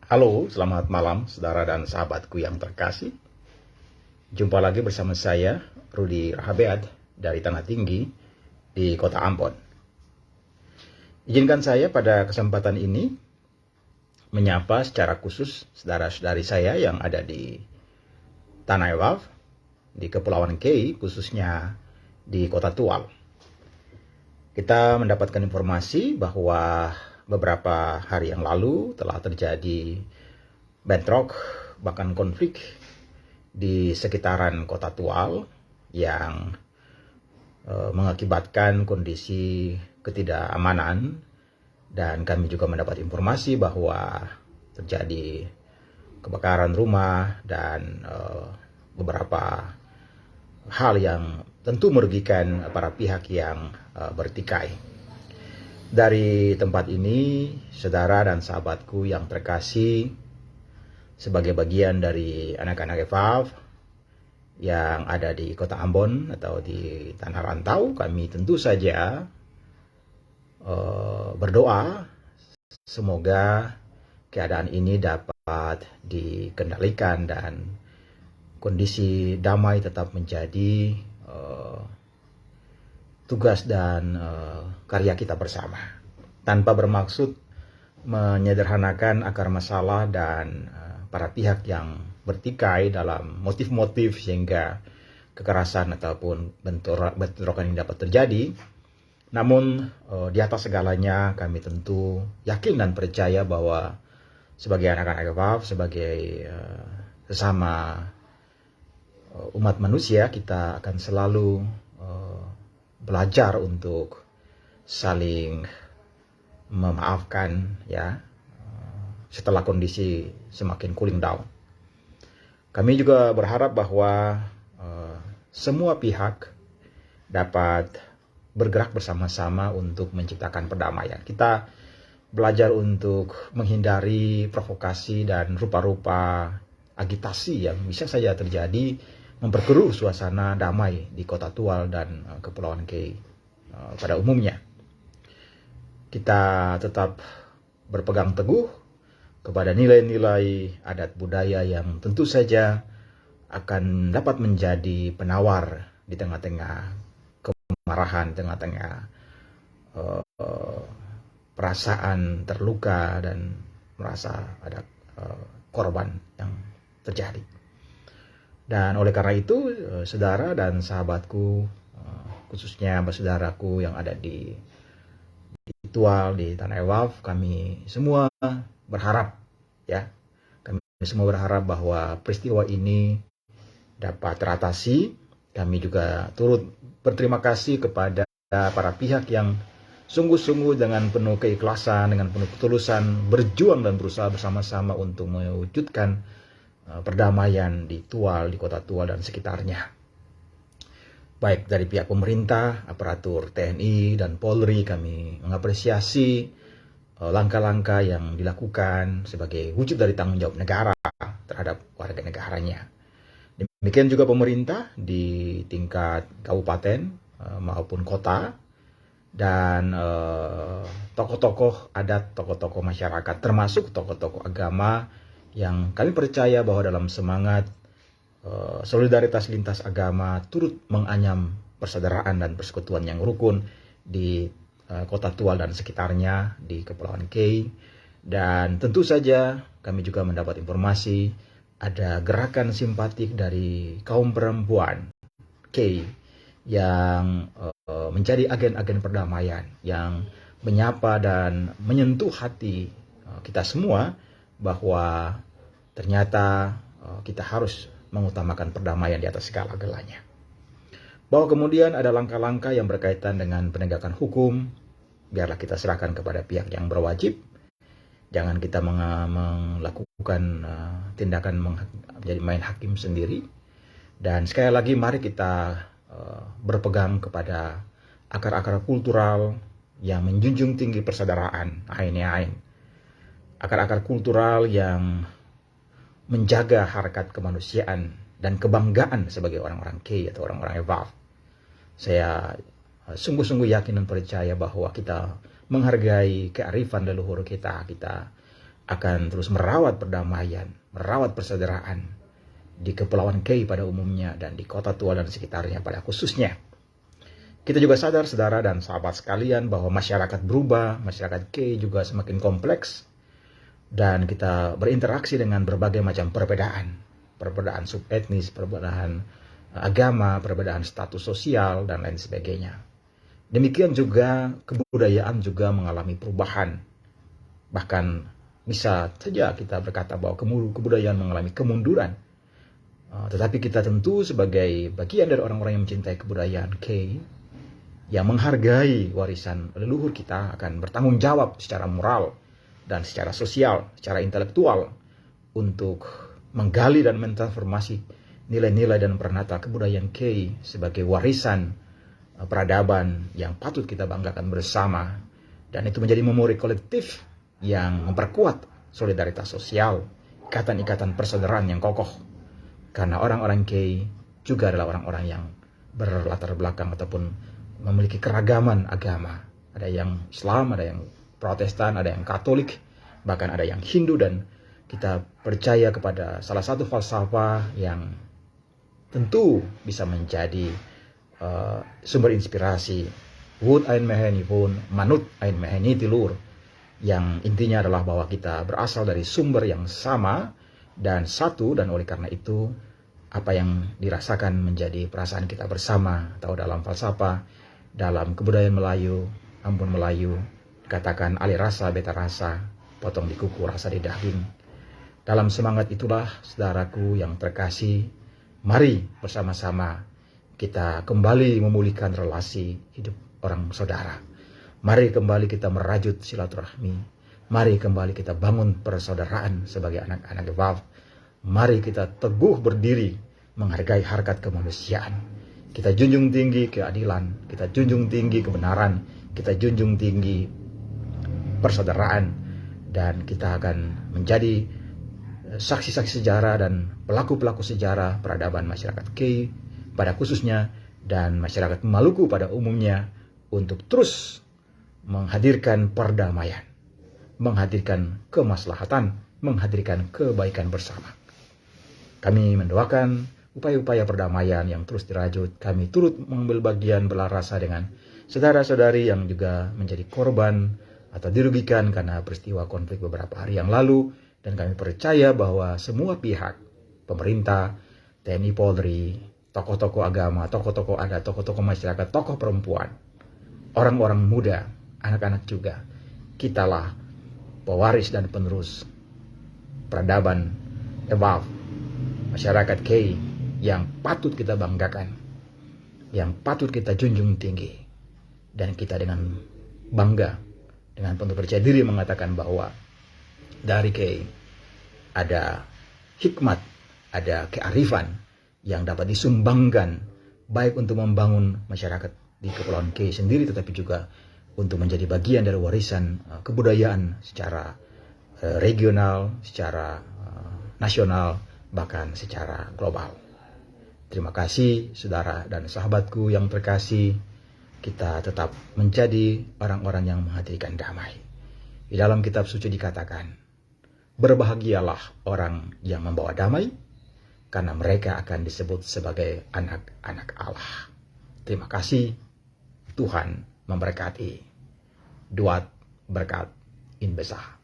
Halo, selamat malam saudara dan sahabatku yang terkasih. Jumpa lagi bersama saya, Rudi Rahabead dari Tanah Tinggi di Kota Ambon. Izinkan saya pada kesempatan ini menyapa secara khusus saudara-saudari saya yang ada di Tanah Ewaf, di Kepulauan Kei, khususnya di Kota Tual. Kita mendapatkan informasi bahwa beberapa hari yang lalu telah terjadi bentrok bahkan konflik di sekitaran Kota Tual yang mengakibatkan kondisi ketidakamanan, dan kami juga mendapat informasi bahwa terjadi kebakaran rumah dan beberapa hal yang tentu merugikan para pihak yang bertikai. Dari tempat ini, saudara dan sahabatku yang terkasih, sebagai bagian dari anak-anak EVAF yang ada di Kota Ambon atau di Tanah Rantau, kami tentu saja berdoa semoga keadaan ini dapat dikendalikan dan kondisi damai tetap menjadi tugas dan karya kita bersama, tanpa bermaksud menyederhanakan akar masalah dan para pihak yang bertikai dalam motif-motif sehingga kekerasan ataupun bentrokan ini dapat terjadi. Namun di atas segalanya kami tentu yakin dan percaya bahwa sebagai anak-anak EVAF, sebagai sesama umat manusia, kita akan selalu belajar untuk saling memaafkan ya setelah kondisi semakin cooling down. Kami juga berharap bahwa semua pihak dapat bergerak bersama-sama untuk menciptakan perdamaian. Kita belajar untuk menghindari provokasi dan rupa-rupa agitasi yang bisa saja terjadi memperkeruh suasana damai di Kota Tual dan Kepulauan Kei pada umumnya. Kita tetap berpegang teguh kepada nilai-nilai adat budaya yang tentu saja akan dapat menjadi penawar di tengah-tengah kemarahan, tengah-tengah perasaan terluka dan merasa ada korban yang terjadi. Dan oleh karena itu, saudara dan sahabatku, khususnya saudaraku yang ada di Tual, di Tanah Ewaf, kami semua berharap ya, kami semua berharap bahwa peristiwa ini dapat teratasi. Kami juga turut berterima kasih kepada para pihak yang sungguh-sungguh dengan penuh keikhlasan, dengan penuh ketulusan berjuang dan berusaha bersama-sama untuk mewujudkan perdamaian di Tual, di Kota Tual dan sekitarnya. Baik dari pihak pemerintah, aparatur TNI dan Polri, kami mengapresiasi langkah-langkah yang dilakukan sebagai wujud dari tanggung jawab negara terhadap warga negaranya. Demikian juga pemerintah di tingkat kabupaten maupun kota, dan tokoh-tokoh adat, tokoh-tokoh masyarakat, termasuk tokoh-tokoh agama, yang kami percaya bahwa dalam semangat solidaritas lintas agama turut menganyam persaudaraan dan persekutuan yang rukun di Kota Tual dan sekitarnya di Kepulauan Kei. Dan tentu saja kami juga mendapat informasi ada gerakan simpatik dari kaum perempuan Kei yang menjadi agen-agen perdamaian, yang menyapa dan menyentuh hati kita semua bahwa ternyata kita harus mengutamakan perdamaian di atas segala-galanya. Bahwa kemudian ada langkah-langkah yang berkaitan dengan penegakan hukum, biarlah kita serahkan kepada pihak yang berwajib. Jangan kita melakukan tindakan menjadi main hakim sendiri. Dan sekali lagi mari kita berpegang kepada akar-akar kultural yang menjunjung tinggi persaudaraan, ain. Akar-akar kultural yang menjaga harkat kemanusiaan dan kebanggaan sebagai orang-orang Kei atau orang-orang EVAF. Saya sungguh-sungguh yakin dan percaya bahwa kita menghargai kearifan leluhur kita, kita akan terus merawat perdamaian, merawat persaudaraan di Kepulauan Kei pada umumnya dan di Kota Tua dan sekitarnya pada khususnya. Kita juga sadar, saudara dan sahabat sekalian, bahwa masyarakat berubah, masyarakat Kei juga semakin kompleks, dan kita berinteraksi dengan berbagai macam perbedaan subetnis, perbedaan agama, perbedaan status sosial, dan lain sebagainya. Demikian juga kebudayaan juga mengalami perubahan. Bahkan bisa saja kita berkata bahwa kebudayaan mengalami kemunduran. Tetapi kita tentu sebagai bagian dari orang-orang yang mencintai kebudayaan Kei, yang menghargai warisan leluhur kita, akan bertanggung jawab secara moral dan secara sosial, secara intelektual untuk menggali dan mentransformasi nilai-nilai dan pernata kebudayaan Kei sebagai warisan peradaban yang patut kita banggakan bersama, dan itu menjadi memori kolektif yang memperkuat solidaritas sosial, ikatan-ikatan persaudaraan yang kokoh. Karena orang-orang Kei juga adalah orang-orang yang berlatar belakang ataupun memiliki keragaman agama. Ada yang Islam, ada yang Protestan, ada yang Katolik, bahkan ada yang Hindu, dan kita percaya kepada salah satu falsafah yang tentu bisa menjadi sumber inspirasi. Wud ain meheni pun, manut ain meheni tilur, yang intinya adalah bahwa kita berasal dari sumber yang sama dan satu, dan oleh karena itu apa yang dirasakan menjadi perasaan kita bersama. Atau dalam falsafah, dalam kebudayaan Melayu, Ambon Melayu, dikatakan alih rasa beta rasa, potong di kuku rasa di daging. Dalam semangat itulah, saudaraku yang terkasih, mari bersama-sama kita kembali memulihkan relasi hidup orang saudara. Mari kembali kita merajut silaturahmi. Mari kembali kita bangun persaudaraan sebagai anak-anak Ewav. Mari kita teguh berdiri menghargai harkat kemanusiaan. Kita junjung tinggi keadilan, kita junjung tinggi kebenaran, kita junjung tinggi persaudaraan, dan kita akan menjadi saksi-saksi sejarah dan pelaku-pelaku sejarah peradaban masyarakat Kei pada khususnya, dan masyarakat Maluku pada umumnya, untuk terus menghadirkan perdamaian, menghadirkan kemaslahatan, menghadirkan kebaikan bersama. Kami mendoakan upaya-upaya perdamaian yang terus dirajut. Kami turut mengambil bagian belarasa dengan saudara-saudari yang juga menjadi korban atau dirugikan karena peristiwa konflik beberapa hari yang lalu. Dan kami percaya bahwa semua pihak, pemerintah, TNI Polri, tokoh-tokoh agama, tokoh-tokoh adat, tokoh-tokoh masyarakat, tokoh perempuan, orang-orang muda, anak-anak juga, kitalah pewaris dan penerus peradaban Ewav, masyarakat Kei yang patut kita banggakan, yang patut kita junjung tinggi. Dan kita dengan bangga, dengan penuh percaya diri mengatakan bahwa dari Kei ada hikmat, ada kearifan yang dapat disumbangkan, baik untuk membangun masyarakat di Kepulauan Kei sendiri, tetapi juga untuk menjadi bagian dari warisan kebudayaan secara regional, secara nasional, bahkan secara global. Terima kasih saudara dan sahabatku yang terkasih. Kita tetap menjadi orang-orang yang menghadirkan damai. Di dalam kitab suci dikatakan, berbahagialah orang yang membawa damai, karena mereka akan disebut sebagai anak-anak Allah. Terima kasih. Tuhan memberkati. Duat berkat in besar.